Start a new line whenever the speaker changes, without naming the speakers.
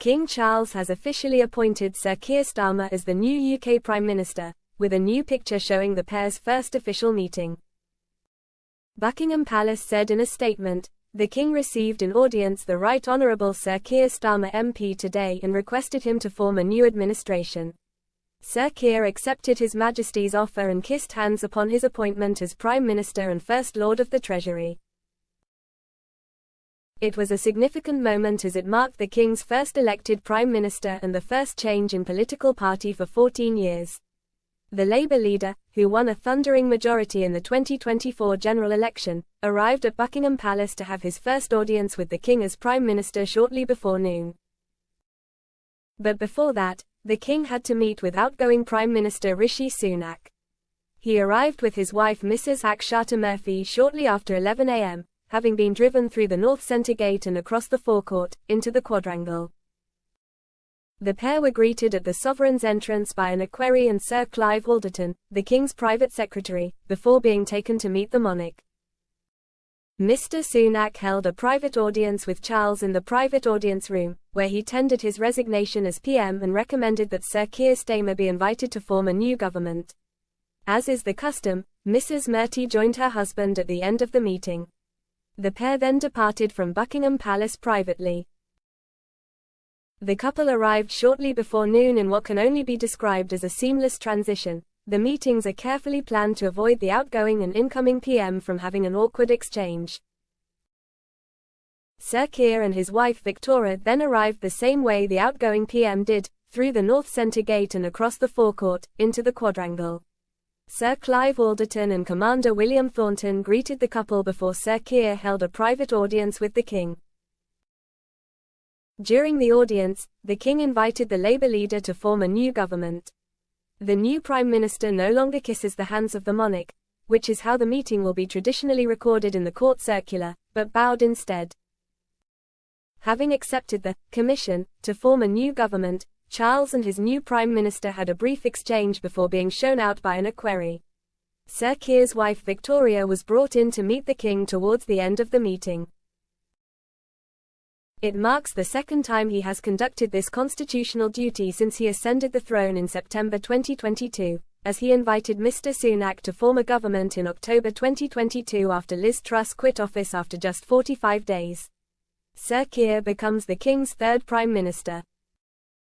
King Charles has officially appointed Sir Keir Starmer as the new UK Prime Minister, with a new picture showing the pair's first official meeting. Buckingham Palace said in a statement, "The King received in audience the Right Honourable Sir Keir Starmer MP today and requested him to form a new administration." Sir Keir accepted His Majesty's offer and kissed hands upon his appointment as Prime Minister and First Lord of the Treasury. It was a significant moment as it marked the King's first elected Prime Minister and the first change in political party for 14 years. The Labour leader, who won a thundering majority in the 2024 general election, arrived at Buckingham Palace to have his first audience with the King as Prime Minister shortly before noon. But before that, the King had to meet with outgoing Prime Minister Rishi Sunak. He arrived with his wife Mrs. Akshata Murphy shortly after 11 a.m., having been driven through the North Centre Gate and across the forecourt, into the quadrangle. The pair were greeted at the Sovereign's entrance by an equerry and Sir Clive Alderton, the King's private secretary, before being taken to meet the monarch. Mr. Sunak held a private audience with Charles in the private audience room, where he tendered his resignation as PM and recommended that Sir Keir Starmer be invited to form a new government. As is the custom, Mrs. Murty joined her husband at the end of the meeting. The pair then departed from Buckingham Palace privately. The couple arrived shortly before noon in what can only be described as a seamless transition. The meetings are carefully planned to avoid the outgoing and incoming PM from having an awkward exchange. Sir Keir and his wife Victoria then arrived the same way the outgoing PM did, through the North Centre Gate and across the forecourt, into the quadrangle. Sir Clive Alderton and Commander William Thornton greeted the couple before Sir Keir held a private audience with the King. During the audience, the King invited the Labour leader to form a new government. The new Prime Minister no longer kisses the hands of the monarch, which is how the meeting will be traditionally recorded in the court circular, but bowed instead. Having accepted the commission to form a new government, Charles and his new Prime Minister had a brief exchange before being shown out by an equerry. Sir Keir's wife Victoria was brought in to meet the King towards the end of the meeting. It marks the second time he has conducted this constitutional duty since he ascended the throne in September 2022, as he invited Mr. Sunak to form a government in October 2022 after Liz Truss quit office after just 45 days. Sir Keir becomes the King's third Prime Minister.